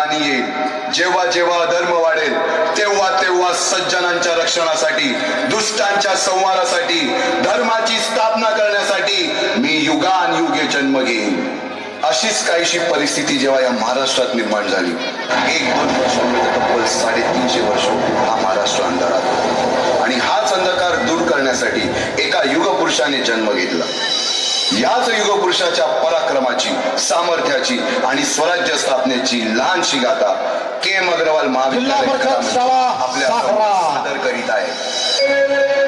आणि येईल. जेव्हा जेव्हा अधर्म वाढेल तेव्हा तेव्हा सज्जनांच्या रक्षणासाठी, दुष्टांच्या संहारासाठी, धर्माची स्थापना करण्यासाठी मी युगानुयुगे जन्म घेईन. अशीच काहीशी परिस्थिती जेव्हा या महाराष्ट्रात निर्माण झाली, 1-2 वर्षांमध्ये तब्बल 350 वर्ष हा महाराष्ट्र अंधारात, आणि हाच अंधकार दूर करण्यासाठी एका युगपुरुषाने जन्म घेतला. याच युगपुरुषाच्या पराक्रमाची, सामर्थ्याची आणि स्वराज्य स्थापनेची लहानशी गाथा के.एम. अग्रवाल महाविद्यालय आपल्या सादर करीत आहे.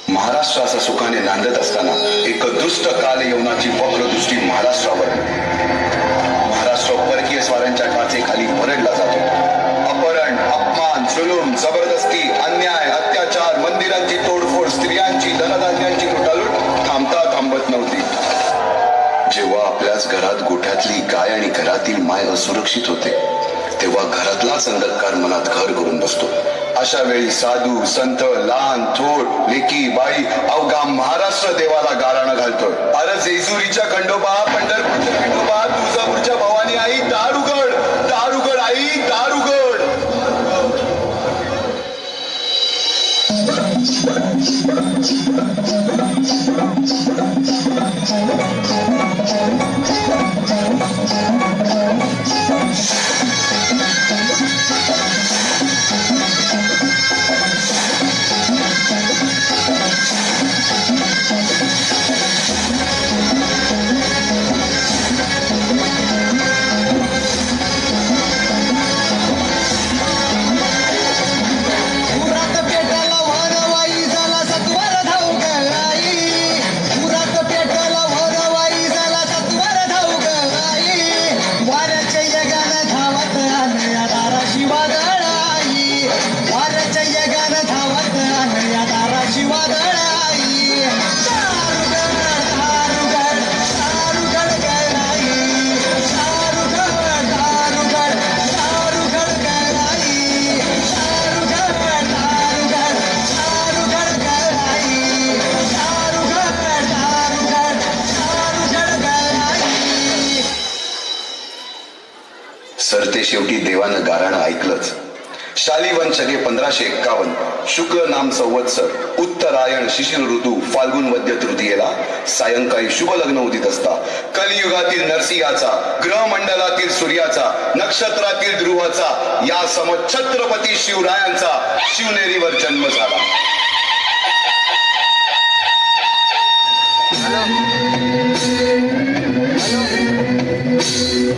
महाराष्ट्र असं सुखाने नांदत असताना एक दुष्ट कालयवनाची वक्रदृष्टी महाराष्ट्रावर. महाराष्ट्र परकीय स्वाऱ्यांच्या टाचेखाली भरडला जातो. अपहरण, अपमान, जुलूम, जबरदस्ती, अन्याय, अत्याचार, मंदिरांची तोडफोड, स्त्रियांची, धनधान्यांची लुटालूट थांबत नव्हती. जेव्हा आपल्याच घरात गोठ्यातली गाय आणि घरातील माय असुरक्षित होते, तेव्हा घरातलाच अंधकार मनात घर करून बसतो. अशा वेळी साधू, संत, लहान, थोर, लेकी, बाई, अवघा महाराष्ट्र देवाला गाराणं घालतोय. अरे जेजुरीच्या खंडोबा, पंढरपूरच्या खंडोबा, तुळजापूरच्या भवानी आई, दार उघड, दार उघड आई, दार उघड. सरते शेवटी देवानं गाराणं ऐकलंच. शालिवन शके 1551 शुक्ल नाम संवत्सर, उत्तरायण शिशिर ऋतू, फाल्गुन वद्य तृतीयेला सायंकाळी शुभ लग्न उदित असता कलियुगातील नरसिंहाचा, ग्रहमंडलातील सूर्याचा, नक्षत्रातील ध्रुवाचा, या सम छत्रपती शिवरायांचा शिवनेरीवर जन्म झाला.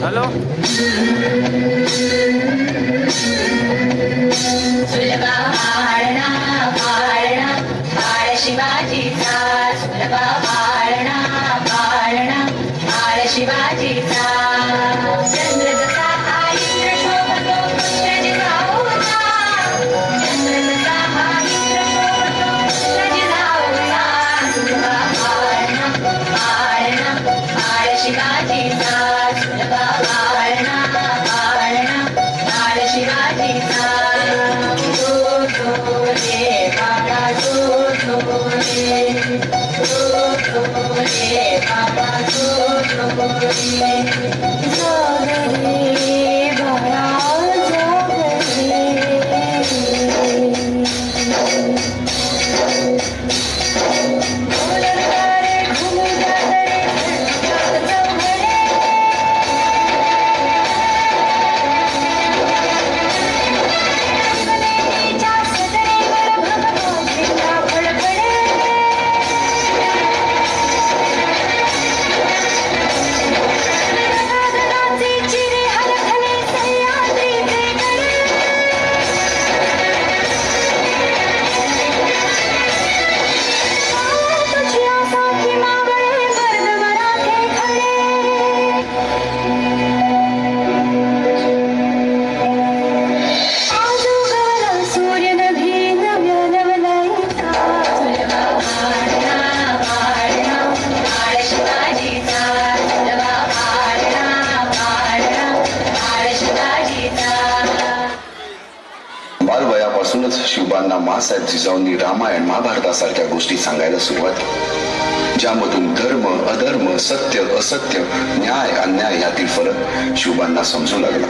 हॅलो सुलभा पाळणा पाळणा पाळ शिवाजीचा, सुलभा पाळणा पाळणा पाळ शिवाजीचा. चंद्र जसा हा इंद्र शोभतो कृष्ण जिजाऊचा, चंद्र जसा हा इंद्र शोभतो कृष्ण जिजाऊचा. सुलभा पाळणा पाळणा पाळ शिवाजीचा, सुलभा पाळणा पाळणा पाळ शिवाजीचा. रे बाबा जो रे बाबा जो रे बाळा चिरे हर मासाहेब जिजाऊंनी रामायण महाभारतासारख्या गोष्टी सांगायला सुरुवात केली, ज्यामधून धर्म अधर्म सत्य असत्य न्याय अन्याय यातील फरक शिवबांना समजू लागला.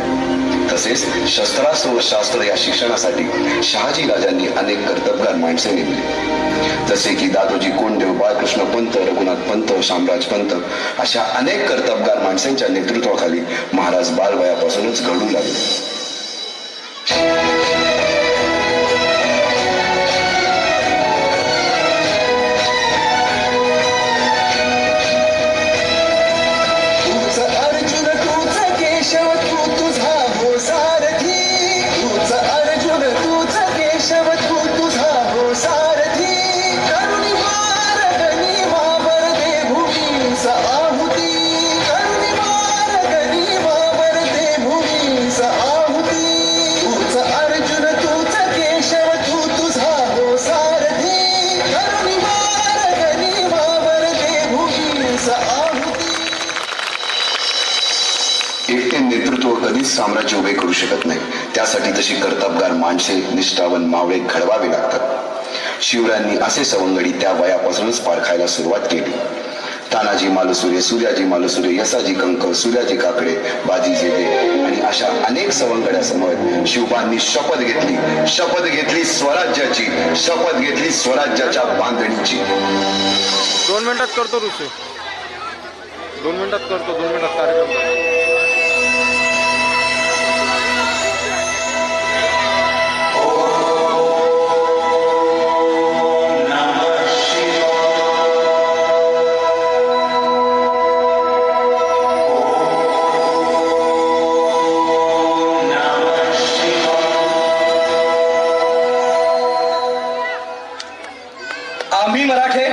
तसेच शस्त्रास्त्र व शास्त्र या शिक्षणासाठी शहाजी राजांनी अनेक कर्तबगार माणसे नेमली, जसे की दादोजी कोंडदेव, बाळकृष्ण पंत, रघुनाथ पंत, शामराज पंत अशा अनेक कर्तबगार माणसांच्या नेतृत्वाखाली महाराज बालवयापासूनच घडू लागले. एकटे नेतृत्व कधीच साम्राज्य उभे करू शकत नाही. त्यासाठी तशी कर्तबगार माणसे निष्ठावन मावळे घडवावे लागतात. शिवरायांनी असे सवंगडी त्या वयापासूनच पारखायला सुरुवात केली. तानाजी मालुसुरे, सूर्याजी मालुसुरे, यसाजी कंक, सूर्याजी काकडे, बाजी जेबे आणि अशा अनेक सवंगड्यासमोर शिवबांनी शपथ घेतली स्वराज्याची, शपथ घेतली स्वराज्याच्या बांधणीची. 2 मिनिटात करतो ऋषी, 2 मिनिटात करतो, 2 मिनिटात कार्यक्रम. आम्ही मराठे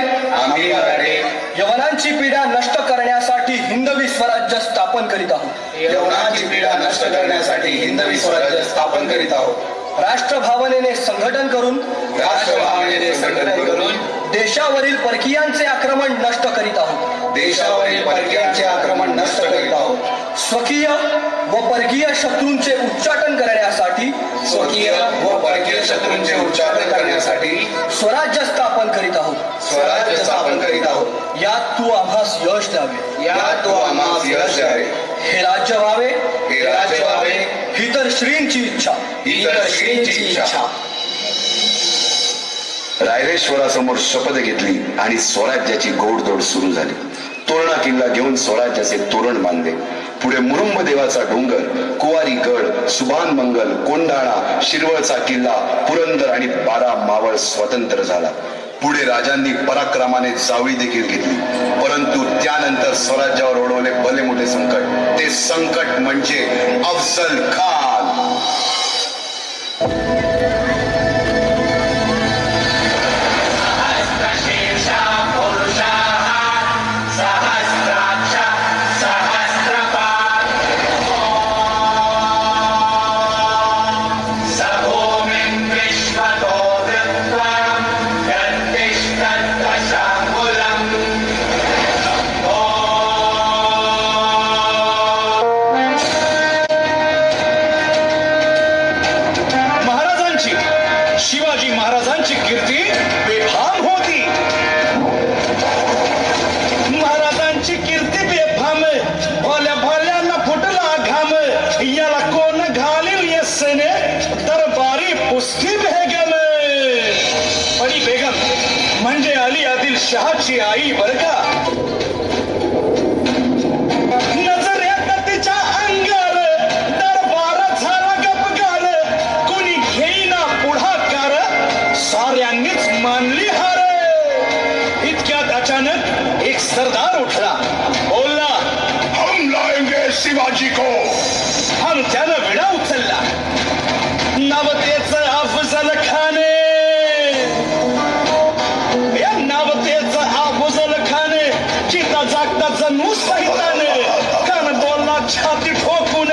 यवनांची पीडा नष्ट करण्यासाठी हिंदवी स्वराज्य स्थापन करीत आहोत. यवनांची पीडा नष्ट करण्यासाठी हिंदवी स्वराज्य स्थापन करीत आहोत. राष्ट्रभावनेने संघटन करून देशावरील परकीयांचे आक्रमण नष्ट करीत आहोत. देशावरील परकीयांचे आक्रमण नष्ट करीत आहोत. स्वकीय व परकीय शत्रूंचे उच्चाटन करण्यासाठी स्वराज्य स्थापन करीत आहोत. यात तू आम्हास यश द्यावे. हे राज्य व्हावे ही तर श्रींची इच्छा. रायरेश्वरासमोर शपथ घेतली आणि स्वराज्याची गोडदोड सुरू झाली. तोरणा किल्ला घेऊन स्वराज्याचे तोरण बांधले. पुढे मुरुंब देवाचा डोंगर, कुवारी गड, सुभान मंगल, कोंढाणा, शिरवळचा किल्ला, पुरंदर आणि 12 मावळ स्वतंत्र झाला. पुढे राजांनी पराक्रमाने जावळी देखील घेतली. परंतु त्यानंतर स्वराज्यावर ओढवले भले मोठे संकट. ते संकट म्हणजे अफजल खान. शिवाजी महाराजांची कीर्ती बेफाम होती. महाराजांची कीर्ती बेफाम, भोल्या भोल्यांना फुटला घाम. याला कोण घालील येसने दरबारी पुस्ती बेगम. बडी बेगम म्हणजे अली आदिल शहाची आई बर का. नजरेत तिच्या अंगार दरबार झाला गपगार. कोणी घेईना पुढाकार, साऱ्यांनीच मानली हार. इतक्यात अचानक एक सरदार उठला, बोलला, हम लाएंगे शिवाजी को. हम त्यानं विडा उचलला. नावतेचं अफजल खान. या नावतेचं अफजल खान चिता जागता जणू सहिताने. कान बोलला छाती ठोकून,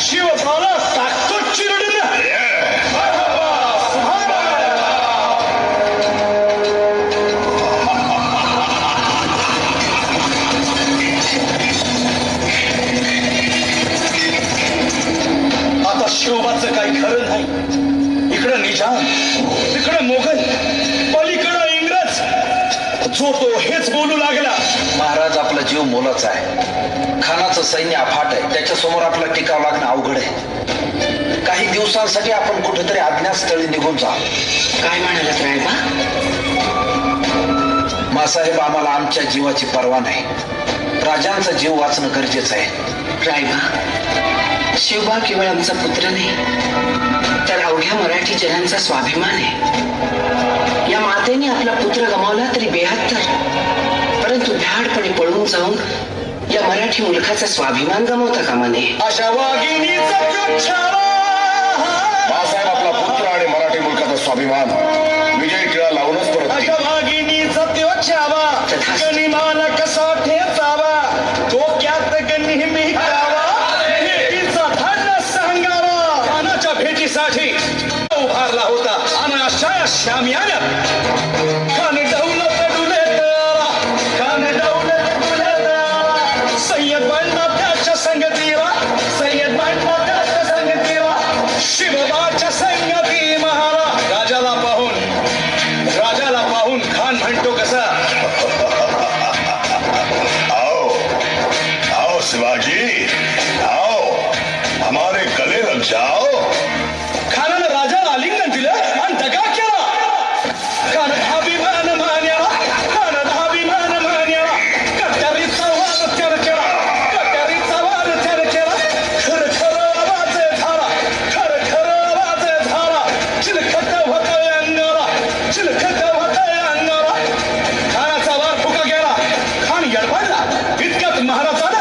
शिवबाला टाकतो चिरडून. आता शिवबाचं काही खरं नाही. इकडं निजाम इकडे मोगल, पलीकडे इंग्रज, जो तो हेच बोलू लागला. महाराज, आपला जीव मोलाचा आहे. खानाचं सैन्य अफाट आहे, त्याच्यासमोर आपला टिकाव लागणं अवघड आहे. काही दिवसांसाठी आपण कुठेतरी अज्ञातस्थळी निघून जा. काय म्हणालात रायबा? मासाहेब, आम्हाला आमच्या जीवाची पर्वा नाही. राजांचा जीव वाचणं गरजेचं आहे. रायबा, शिवबा केवळ आमचा पुत्र नाही, तर अवघ्या मराठी जनांचा स्वाभिमान आहे. या मातेने आपला पुत्र गमावला तरी 72, परंतु भ्याडपणे पळून जाऊन या मराठी मुलखाचा स्वाभिमान गमावता कामा नये. अशा वाघिणीचा चोच्छावा. बाळासाहेब, आपला पुत्र आणि मराठी मुलकाचा स्वाभिमान विजय टिळा लावूनच परत अशा वाघिणीचा त्योछावा, गनिमान कसा ठेचावा, डोक्यात नेहमी कावा, भेटीचा धान्य सांगावा. खानाच्या भेटीसाठी उभारला होता आणि अशा या शामियान्यात खान दौलत डुले तळाला, खान दौलत डुले तळाला. सय्यद बंडा त्याच्या संगतीला, सय्यद बंडा त्याच्या संगतीला, शिवबाच्या संगती महारा. राजाला पाहून खान म्हणतो कसा, आओ आओ शिवाजी, आओ हमारे गले लग जाओ. खानानं राजाला आलिंगन दिलं आणि दगा केला. खान अभिमान मान्याला, खान अभिमान मान्याला, कट्यारीचा वाद त्यानं केला, कट्यारीचा वाद त्यानं केला. खर खर आवाज झाला, खर खर आवाज झाला. चिलखत होतोय अंगाला, चिलखत होतोय अंगाला. खानाचा वार फुका गेला. खान यडबडला. इतक्यात महाराज आला.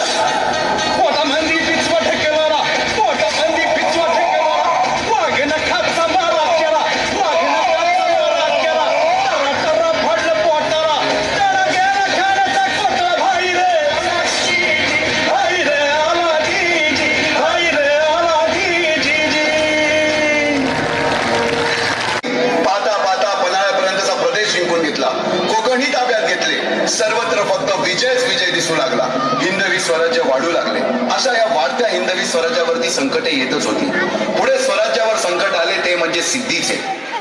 पोटामंदी पिचवा ठेकेला, पोटामंदी पिचवा ठेकेला. वाघनं खापचा मारा केला, वाघनं खापचा मारा केला. टरा टरा पडलं पोटाला. त्याला गेला खानाचा कोटला. भाई रे आला जीजी, भाई रे आला जीजी, भाई रे आला जीजी. पाहता पाहता पन्हाळ्यापर्यंतचा प्रदेश जिंकून घेतला. कोकणही ताब्यात घेतले. सर्वत्र फक्त विजयच विजय दिसू लागला. हिंदवी स्वराज्य वाढू लागले. अशा या वाढत्या हिंदवी स्वराज्यावरती संकटे येतच होती. पुढे स्वराज्यावर संकट आले ते म्हणजे सिद्धीचे,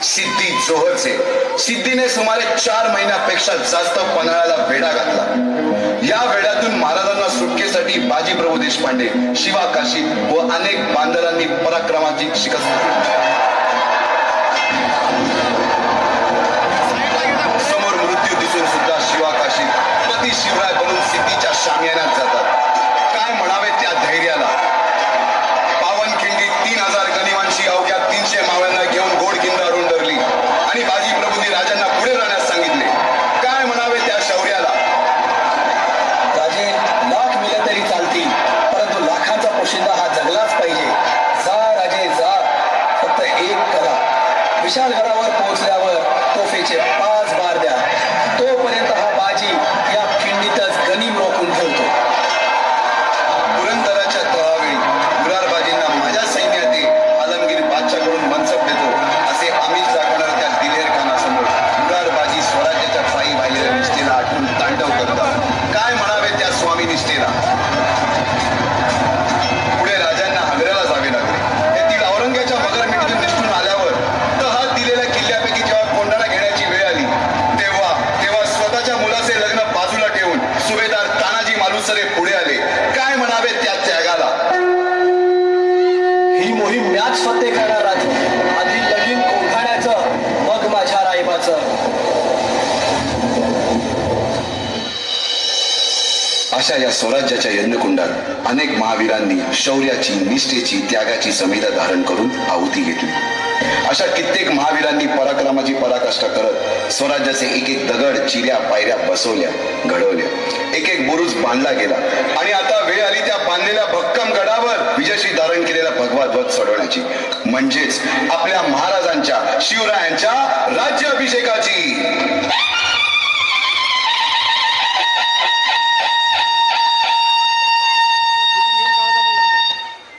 सिद्धी जोहरचे. सिद्धीने सुमारे 4 महिन्यापेक्षा जास्त पन्हाळ्याला वेढा घातला. या वेढ्यातून महाराजांना सुटकेसाठी बाजी प्रभू देशपांडे, शिवा काशी व अनेक बांधवांनी पराक्रमाची शिकस्त दिली. समोर मृत्यू दिसून सुद्धा शिवा काशी पती शिवराय बनून सिद्धीच्या शामियान्यात जातात. काय म्हणावे त्या धैर्याला. पावनखिंडीत 3000 गनिमांशी अवघ्या 300 मावळ्यांना घेऊन गोडकिंदा रुंडरली आणि बाजी प्रभूंनी राजांना पुढे राहण्यास सांगितले. काय म्हणावे त्या शौर्याला. राजे, लाख मिले तरी चालतील, परंतु लाखांचा पोशिंदा हा जगलाच पाहिजे. जा राजे जा, फक्त एक करा. विशालगडावर पोहोचल्यावर तोफेचे 5 बार द्या. तोपर्यंत हा बाजी या खिंडीतच गनीम रोखून ठेवतो. पुरंदराच्या तळावेळी मुरारबाजींना माझ्या सैन्यात आलमगीर बादशाहकडून मनसब देतो असे आमिष दाखवणाऱ्या त्या दिलेर खानासमोर मुरारबाजी स्वराज्याच्या पायी वाहिलेल्या निष्ठेला आठवून तांडव करतात. काय म्हणावे त्या स्वामी निष्ठेला. पुढे राजांना आग्र्याला जावे लागले. तेथील औरंग्याच्या मगरमिठीतून निष्ठून आल्यावर तहा दिलेल्या किल्ल्यापैकी जेव्हा कोंढाणा घेण्याची वेळ आली तेव्हा स्वतःच्या मुलाचे लग्न बाजूला ठेवून सुभेदार तानाजी मालुसरे पुढे आले. काय म्हणावे त्या त्यागाला. ही मोहीम मॅच फत्ते करणार राजे. आधी लगीन कोंढाण्याचं, मग माझ्या रायबाचं. अशा या स्वराज्याच्या यज्ञकुंडात अनेक महावीरांनी शौर्याची, निष्ठेची, त्यागाची संहिता धारण करून आहुती घेतली. अशा कित्येक महावीरांनी पराक्रमाची पराकाष्ठा करत स्वराज्याचे एक एक दगड, चिऱ्या, पायऱ्या बसवल्या, घडवल्या. एक एक बुरुज बांधला गेला आणि आता वेळ आली त्या बांधलेल्या भक्कम गडावर विजयशी धारण केलेला भगवा ध्वज चढवण्याची, म्हणजेच आपल्या महाराजांच्या, शिवरायांच्या राज्याभिषेकाची.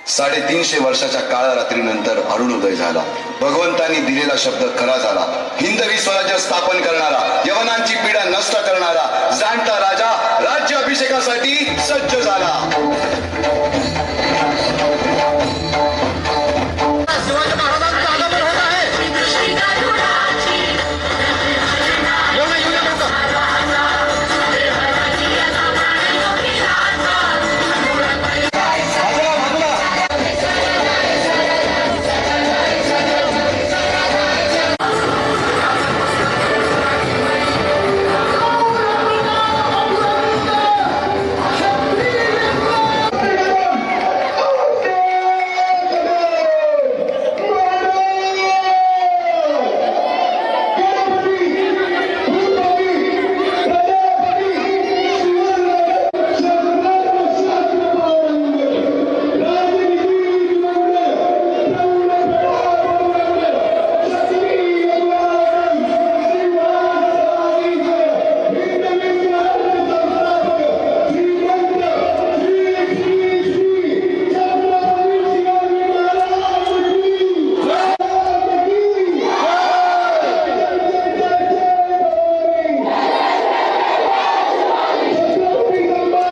350 वर्षाच्या काळरात्रीनंतर अरुणोदय झाला. भगवंतांनी दिलेला शब्द खरा झाला. हिंदवी स्वराज्य स्थापन करणारा, यवनांची पीडा नष्ट करणारा जाणता राजा राज्य अभिषेकासाठी सज्ज झाला.